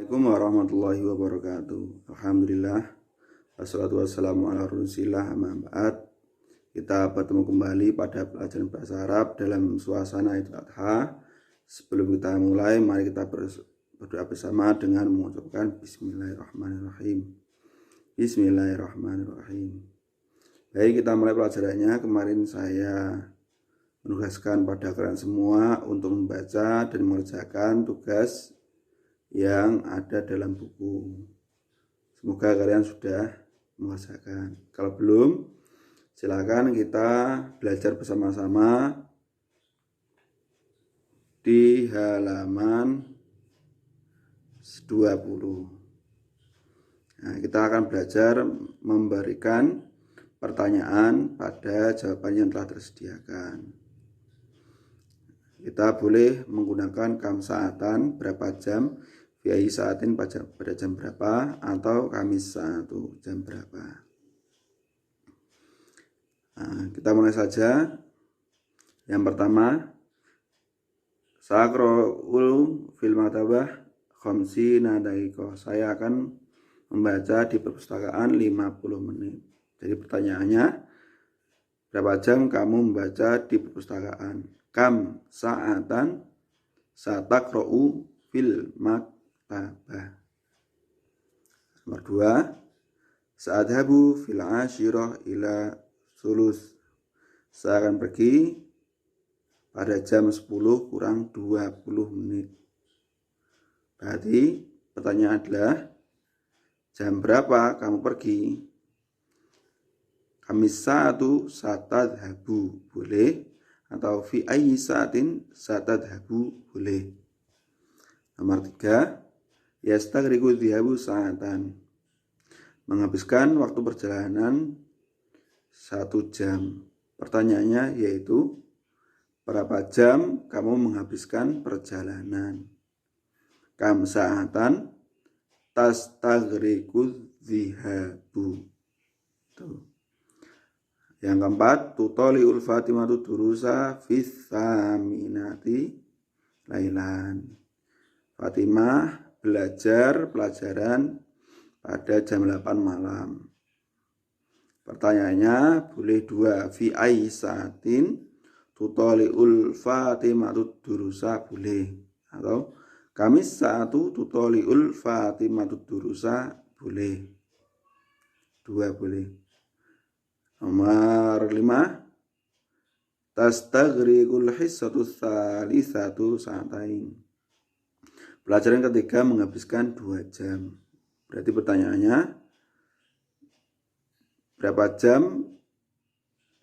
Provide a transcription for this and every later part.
Assalamualaikum warahmatullahi wabarakatuh. Alhamdulillah, wassalatu wassalamu ala rasulillah, amma ba'd. Kita bertemu kembali pada pelajaran bahasa Arab dalam suasana Idul Adha. Sebelum kita mulai, mari kita berdoa bersama dengan mengucapkan Bismillahirrahmanirrahim. Bismillahirrahmanirrahim. Baik, kita mulai pelajarannya. Kemarin saya menugaskan pada kalian semua untuk membaca dan mengerjakan tugas yang ada dalam buku. Semoga kalian sudah mengerjakan. Kalau belum, silakan kita belajar bersama-sama di halaman 20. Nah, kita akan belajar memberikan pertanyaan pada jawaban yang telah tersediakan. Kita boleh menggunakan kam saatan, berapa jam, fi'ai saatin pada jam berapa, atau kamis saatu, jam berapa. Nah, kita mulai saja. Yang pertama, Sa'aqra'ul fil maktabah khamsina daqiqah. Saya akan membaca di perpustakaan 50 menit. Jadi pertanyaannya, berapa jam kamu membaca di perpustakaan? Kam sa'atan sataqra'u fil maktabah. Nomor 2, sa'adhabu fil ashirah ila sulus. Saya akan pergi pada jam 10 kurang 20 menit. Berarti pertanyaan adalah, jam berapa kamu pergi? Kamis saatu satadhabu, boleh, atau fi ayyi saatin satadhabu, boleh. Nomor 3, yastaghriqu dhihabu sa'atan. Menghabiskan waktu perjalanan 1 jam. Pertanyaannya yaitu, berapa jam kamu menghabiskan perjalanan? Kam sa'atan tastaghriqu dhihabu. Tuh. Yang keempat, tutoli'ul fatimatu durusa fis saminati lailan. Fatimah belajar pelajaran pada jam 8 malam. Pertanyaannya boleh 2, fi ayyi saatin tutoli'ul fatimatu durusa, boleh, atau kamis saatu tutoli'ul fatimatu durusa, boleh. 2 boleh. Nomor 5, tastaghriqul hissatu tsalisatu sa'atain. Pelajaran ketiga menghabiskan 2 jam. Berarti pertanyaannya, berapa jam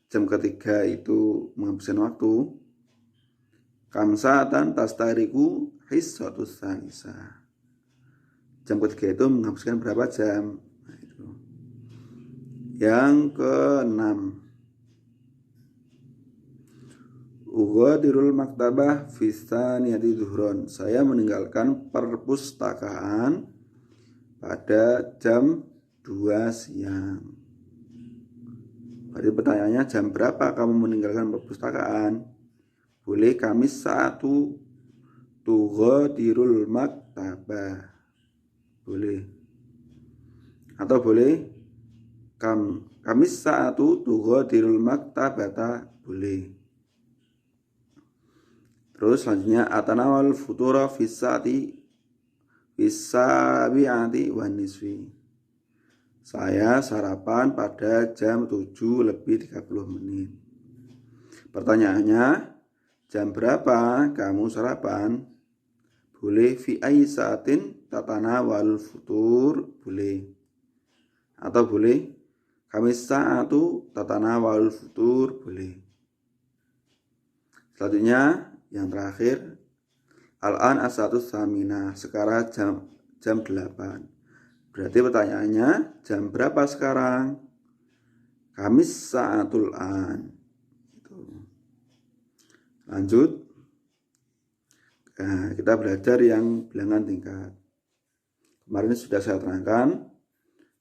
ketiga itu menghabiskan waktu? Kam sa'atan tastaghriqu hissatu tsalisa. Jam ketiga itu menghabiskan berapa jam? Nah, itu. Yang ke-6, Ughadirul maktabah fi tsaniyati dhuhron. Saya meninggalkan perpustakaan pada jam 2 siang. Berarti pertanyaannya, jam berapa kamu meninggalkan perpustakaan? Boleh kamis saatu tughadirul maktabah, boleh. Atau boleh kamis saatu tughadirul maktabata, boleh. Terus selanjutnya, atanawal futura fisati fisabi'ati wan nisfi. Saya sarapan pada jam 7:30 menit. Pertanyaannya, jam berapa kamu sarapan? Boleh fi ayyi saatin tatanawal futur, boleh. Atau boleh kamis saatu tatanawal futur, boleh. Selanjutnya yang terakhir, al-an as-satu samina. Sekarang jam 8. Berarti pertanyaannya, jam berapa sekarang? Kamis saatul an. Lanjut. Nah, kita belajar yang bilangan tingkat. Kemarin sudah saya terangkan.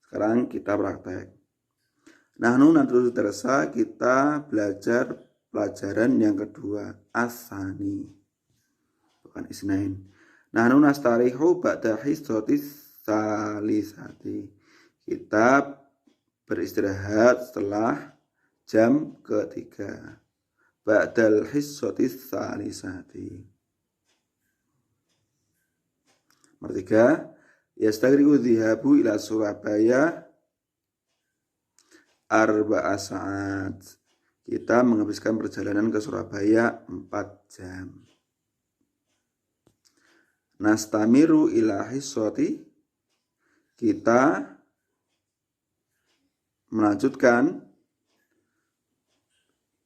Sekarang kita praktek. Nahnu nadrusu darsa, kita belajar pelajaran yang kedua, as-tsani, bukan isnain. Nahnu nastarihu ba'da hissatis salisati. Kita beristirahat setelah jam ketiga. Ba'dal hissatis salisati. Nomor 3, yastagriqu dhihabu ila Surabaya arba'a sa'at. Kita menghabiskan perjalanan ke Surabaya 4 jam. Nastamiru ila hissati. Kita melanjutkan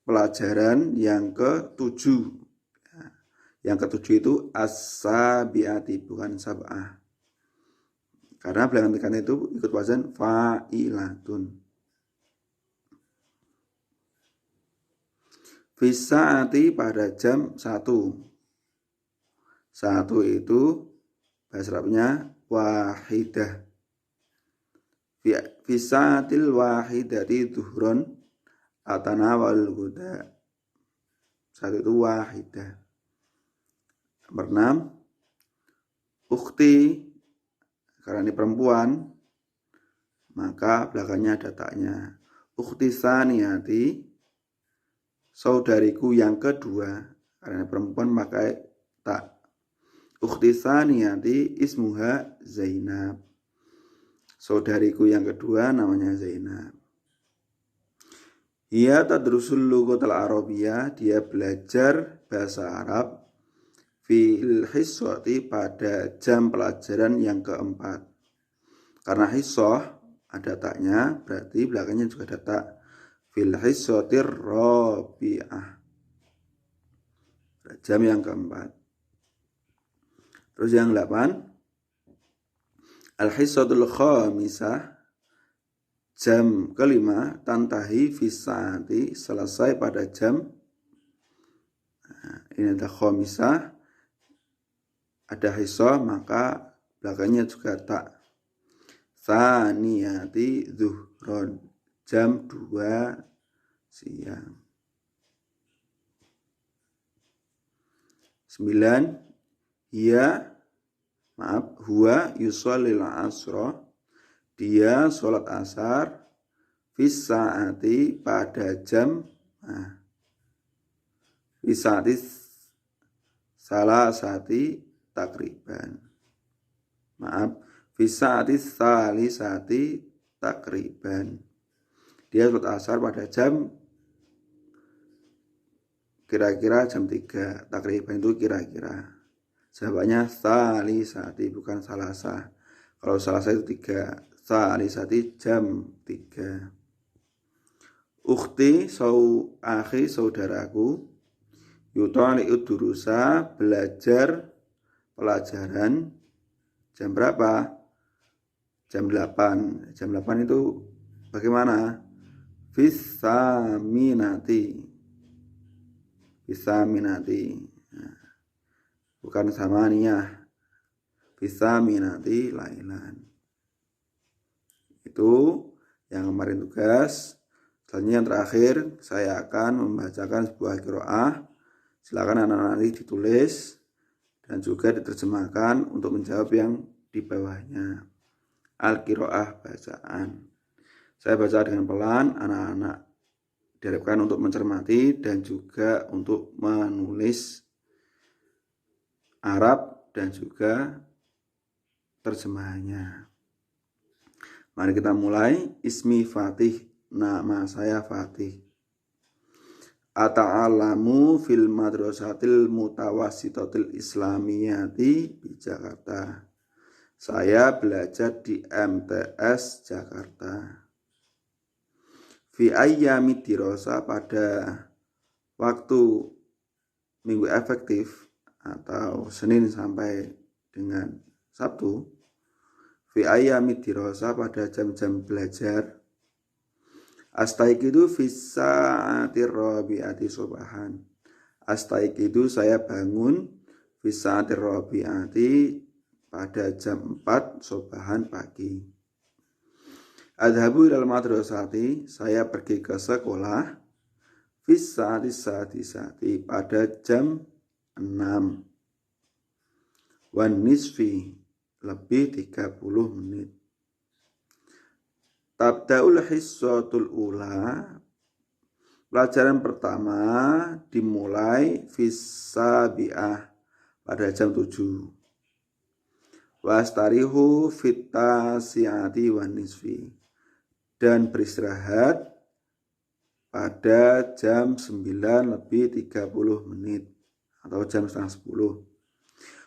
pelajaran yang ke-7. Yang ke-7 itu as-sabiati, bukan sab'ah. Karena bilangan tekan itu ikut wazan fa'ilatun. Fisa'ati pada jam 1. 1 itu bahasa Arabnya wahidah. Fisa'atil wahidati dhuhron atanawal huda. 1 itu wahidah. Nomor 6, ukhti, karena ini perempuan, maka belakangnya ada taknya. Ukhti saniyati, saudariku yang kedua, karena perempuan pakai tak. Ukhti saniyati ismuha Zainab. Saudariku yang kedua namanya Zainab. Ia tadrusul lughatal arabiyyah, dia belajar bahasa Arab fil hissati pada jam pelajaran yang keempat. Karena hissah ada taknya, berarti belakangnya juga ada tak. Fil hissatir rabi'ah, jam yang keempat. Terus yang 8, al-hissatul khamisah, jam kelima, tantahi fisa'ati, selesai pada jam. Ini ada khamisah, ada hissah, maka belakangnya juga tak. Tsaniyati zuhron, jam 2 siang. 9, huwa yusallil asra, dia sholat asar fis saati pada jam fisatis salasati takriban. Fisatis salisati takriban. Dia sholat asar pada jam kira-kira jam 3. Takriban itu kira-kira. Jawabannya salisati, bukan salasa. Kalau salasa itu 3, salisati jam 3. Ukhti akhi, saudaraku, yutali'ud durusa, belajar pelajaran jam berapa? Jam 8. Jam 8 itu bagaimana? Fisaminati. Bukan samaniyah. Fisaminati lailan. Itu yang kemarin tugas. Selanjutnya yang terakhir, saya akan membacakan sebuah qiraah. Silakan anak-anak ditulis dan juga diterjemahkan untuk menjawab yang di bawahnya. Al-qiraah, bacaan. Saya baca dengan pelan, anak-anak diharapkan untuk mencermati dan juga untuk menulis Arab dan juga terjemahannya. Mari kita mulai. Ismi Fatih, nama saya Fatih. Ata'alamu fil madrasatil mutawassitatil islamiyati di Jakarta. Saya belajar di MTS Jakarta. Fi ayyami dirasa, pada waktu minggu efektif atau Senin sampai dengan Sabtu. Fi ayyami dirasa, pada jam-jam belajar. Astaiqidu fi sa'atir rabi'ati subahan. Astaiqidu, saya bangun, fi sa'atir rabi'ati, pada jam 4 subahan pagi. Adhabu ilal madrasati, saya pergi ke sekolah, fi sa'ati pada jam 6. wan nisfi lebih 30 menit. Tabda'ul hissatul ula, pelajaran pertama dimulai fisabi'ah pada jam 7. Wastarihu fitasiati wan nisfi, dan beristirahat pada jam 9 lebih 30 menit atau jam setengah 10.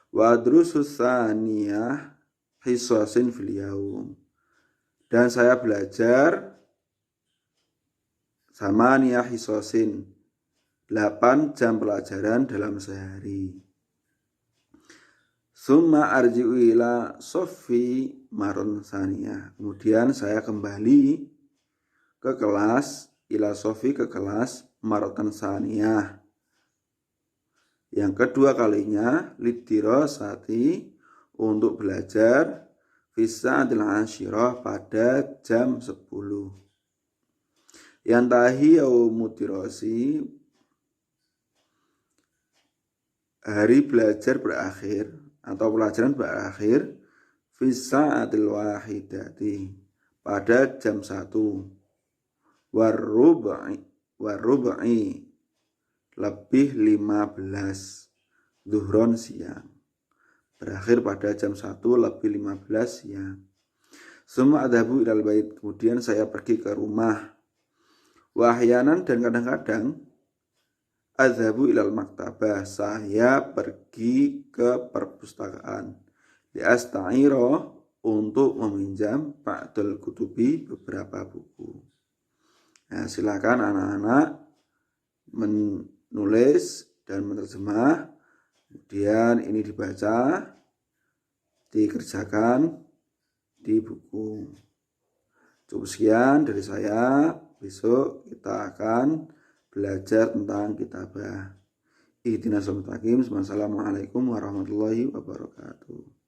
Wadrusus saniyah hisasin fil yaum, dan saya belajar samaniyah hisasin 8 jam pelajaran dalam sehari. Summa arji'u ila sofi maron saniyah, kemudian saya kembali ke kelas ila sofi, ke kelas marotan saniyah yang kedua kalinya, lidirosati, untuk belajar fisa'atil asyirah pada jam 10. Yantahi yaumudirosi, hari belajar berakhir atau pelajaran berakhir fisa'atil wahidati, pada jam 1. Warrubai lebih 15 zuhron siang, berakhir pada jam 1 lebih 15 siang. Summa adhabu ilal bait, kemudian saya pergi ke rumah. Wahyanan, dan kadang-kadang adhabu ilal maktabah, saya pergi ke perpustakaan. Li'asta'iro, untuk meminjam ba'dul kutubi, beberapa buku. Nah, silakan anak-anak menulis dan menerjemah, kemudian ini dibaca, dikerjakan di buku. Cukup sekian dari saya. Besok kita akan belajar tentang kitabah. Ihdinas shiratal mustaqim. Wassalamualaikum warahmatullahi wabarakatuh.